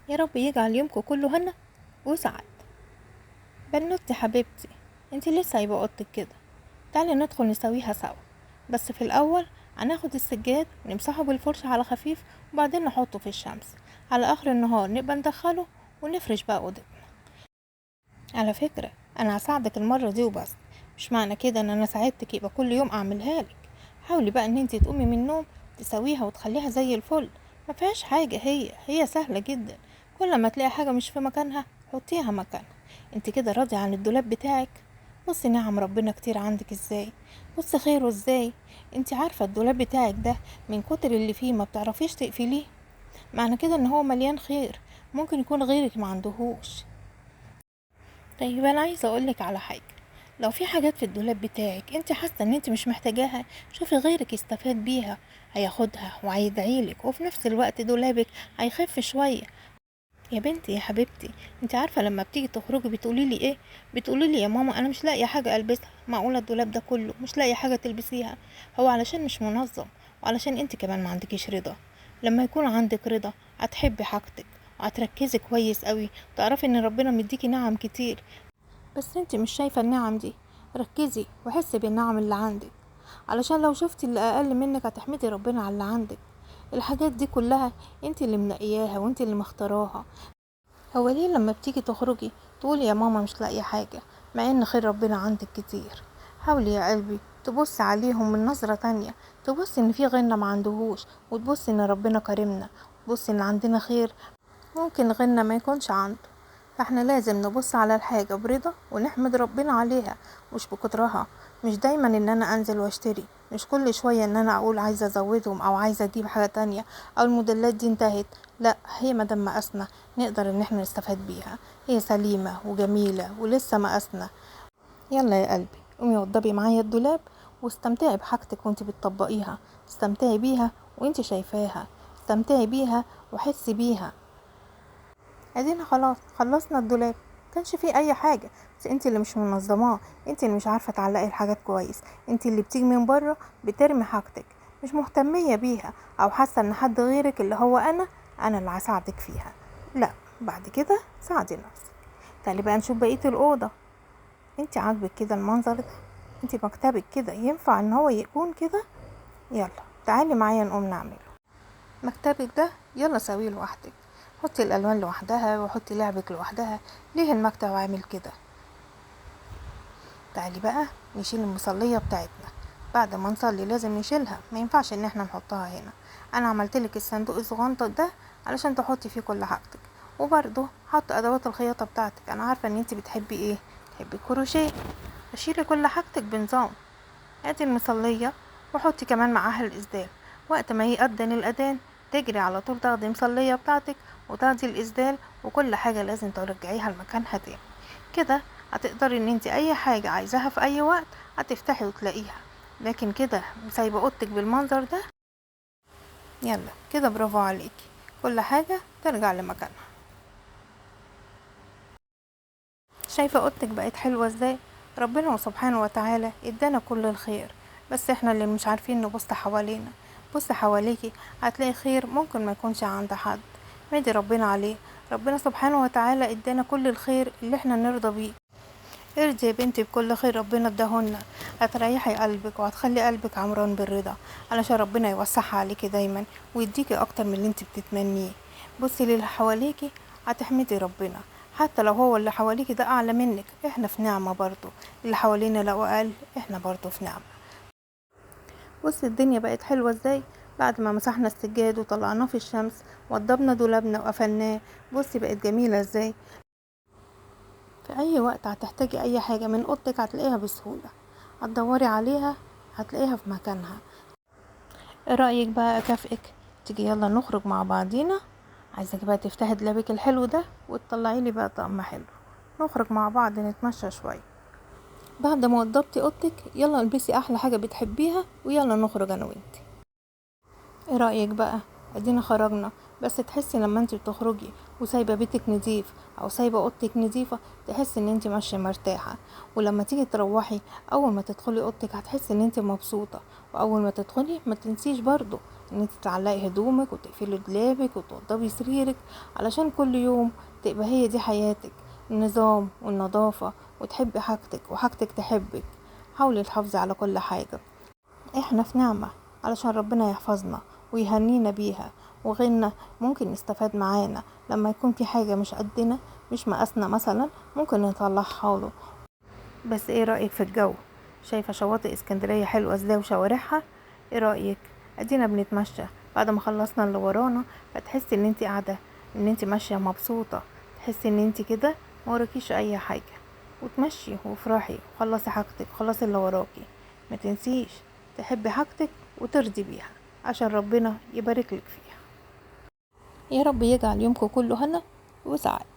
يا رب يجعل يومكم كله هنا وسعد. بنوتي حبيبتي، انتي لسه سايبه اوضتك كده؟ تعالي ندخل نسويها سوا. بس في الاول هناخد السجاد ونمسحه بالفرشة على خفيف، وبعدين نحطه في الشمس. على اخر النهار نبقى ندخله ونفرش بقى اوضتنا. على فكرة، انا هساعدك المرة دي وبس، مش معنى كده ان انا ساعدتك يبقى كل يوم اعملها لك. حاولي بقى ان انتي تقومي من النوم تسويها وتخليها زي الفل. ما فيهاش حاجة، هي سهلة جدا. كل ما تلاقي حاجة مش في مكانها حطيها مكانها. انت كده راضية عن الدولاب بتاعك؟ بصي نعم ربنا كتير عندك ازاي، بصي خيره ازاي. انت عارفة الدولاب بتاعك ده من كتر اللي فيه ما بتعرفيش تقفليه؟ معنى كده ان هو مليان خير، ممكن يكون غيرك ما عندهوش. طيب انا عايزه اقولك على حاجه، لو في حاجات في الدولاب بتاعك انت حاسه ان انت مش محتاجاها، شوفي غيرك يستفاد بيها، هياخدها وهيدعيلك، وفي نفس الوقت دولابك هيخف شويه. يا بنتي يا حبيبتي، انت عارفه لما بتيجي تخرجي بتقولي لي ايه؟ بتقولي لي يا ماما انا مش لاقيه حاجه البسها. معقوله الدولاب ده كله مش لاقيه حاجه تلبسيها؟ هو علشان مش منظم، وعلشان انت كمان ما عندكيش رضا. لما يكون عندك رضا هتحبي حاجتك، وهتركزي كويس قوي، تعرفي ان ربنا مديكي نعم كتير. بس انت مش شايفة النعم دي. ركزي وحسي بالنعم اللي عندك، علشان لو شفتي اللي اقل منك هتحمدي ربنا على اللي عندك. الحاجات دي كلها انت اللي منقياها وانت اللي مختاراها. هو ليه لما بتيجي تخرجي تقولي يا ماما مش لاقيه حاجة، مع ان خير ربنا عندك كتير؟ حاولي يا قلبي تبص عليهم من نظرة تانية، تبص ان في غيرنا ما عندهوش، وتبص ان ربنا كرمنا، تبص ان عندنا خير ممكن غيرنا ما يكونش عنده. فاحنا لازم نبص على الحاجة برضا ونحمد ربنا عليها، مش بكترها. مش دايما ان انا انزل واشتري، مش كل شوية ان انا اقول عايزة ازودهم او عايزة اجيب حاجة تانية، او الموديلات دي انتهت. لا، هي مادام مقاسنا نقدر ان احنا نستفاد بيها، هي سليمة وجميلة ولسه مقاسنا. يلا يا قلبي قومي وضبي معايا الدولاب، واستمتعي بحاجتك وانت بتطبقيها، استمتعي بيها وانت شايفاها، استمتعي بيها وحسي بيها. ادينا خلاص خلصنا الدولاب، كانش فيه اي حاجه. بس انت اللي مش منظماه، انت اللي مش عارفه تعلقي الحاجات كويس، انت اللي بتيجي من بره بترمي حاجتك، مش مهتميه بيها، او حاسه ان حد غيرك اللي هو انا اللي هساعدك فيها. لا، بعد كده ساعدي نفسك. تعالي بقى نشوف بقيه الاوضه. انت عاجبك كده المنظر ده؟ انت مكتبك كده ينفع ان هو يكون كده؟ يلا تعالي معايا نقوم نعمله. مكتبك ده يلا سويه لوحدك، حطي الالوان لوحدها وحطي لعبك لوحدها. ليه المكتب عامل كده؟ تعالي بقى نشيل المصلية بتاعتنا. بعد ما نصلي لازم نشيلها، ما ينفعش ان احنا نحطها هنا. انا عملتلك الصندوق الصغنطط ده علشان تحطي فيه كل حاجتك، وبرضه حط ادوات الخياطة بتاعتك. انا عارفة ان انتي بتحبي ايه، بتحبي الكروشيه. اشيلي كل حاجتك بنظام. هاتي المصلية وحطي كمان معاها الإسدال. وقت ما يأذن الأذان تجري على طول تاخدي المصلية بتاعتك وتاخدي الإسدال، وكل حاجة لازم ترجعيها لمكانها تاني. كده هتقدري ان انت اي حاجة عايزاها في اي وقت هتفتحي وتلاقيها. لكن كده سايبة اوضتك بالمنظر ده؟ يلا كده برافو عليكي، كل حاجة ترجع لمكانها. شايفة اوضتك بقت حلوة ازاي؟ ربنا سبحانه وتعالى ادانا كل الخير، بس احنا اللي مش عارفين نبص حوالينا. بص حواليكي هتلاقي خير ممكن ما يكونش عند حد. مدي ربنا عليه. ربنا سبحانه وتعالى ادانا كل الخير اللي احنا نرضى بيه. ارضي يا بنتي بكل خير ربنا اداهن. هتريحي قلبك وهتخلي قلبك عمران بالرضا، علشان ربنا يوسعها عليكي دايما ويديكي اكتر من اللي انت بتتمنيه. بصي للي حواليكي هتحمدي ربنا، حتى لو هو اللي حواليكي ده اعلى منك، احنا في نعمة برضو. اللي حوالينا لو اقل احنا برضو في نعمة. بصي الدنيا بقت حلوة ازاي بعد ما مسحنا السجاد وطلعناه في الشمس، وضبنا دولابنا وقفلناه. بصي بقت جميلة ازاي. في اي وقت هتحتاجي اي حاجة من اوضتك هتلاقيها بسهولة، هتدوري عليها هتلاقيها في مكانها. ايه رأيك بقى اكافئك؟ تيجي يلا نخرج مع بعضينا. عايزاكي بقى تفتحي دولابك الحلو ده وتطلعي لي بقى طقم حلو، نخرج مع بعض نتمشى شوية. بعد ما وضبتي اوضتك يلا البسي احلى حاجة بتحبيها ويلا نخرج انا وانتي. ايه رأيك بقى؟ ادينا خرجنا، بس تحسي لما انت بتخرجي وسايبة بيتك نظيف او سايبة اوضتك نظيفة، تحسي ان انت ماشية مرتاحة. ولما تيجي تروحي، اول ما تدخلي اوضتك هتحسي ان انت مبسوطة. واول ما تدخلي ما تنسيش برضو ان انت تعلقي هدومك وتقفلي دولابك وتوضبي سريرك، علشان كل يوم تبقى هي دي حياتك، النظام والنظافة، وتحبي حاجتك وحاجتك تحبك. حاولي تحافظي على كل حاجة. احنا في نعمة علشان ربنا يحفظنا ويهنينا بيها، وغيرنا ممكن نستفاد معانا لما يكون في حاجة مش قدنا، مش مقاسنا مثلا، ممكن نطلعها له. بس ايه رأيك في الجو؟ شايفة شواطئ اسكندرية حلوة ازاي وشوارعها؟ ايه رأيك؟ ادينا بنتمشى بعد ما خلصنا اللي ورانا، فتحسي ان انتي قاعدة، ان انتي ماشية مبسوطة، تحسي ان انتي كده موراكيش اي حاجة، وتمشي وافرحي وخلصي حاجتك وخلصي اللي وراكي. ما تنسيش تحبي حاجتك وترضي بيها عشان ربنا يبارك لك فيها. يا رب يجعل يومكم كله هنا وسعادة.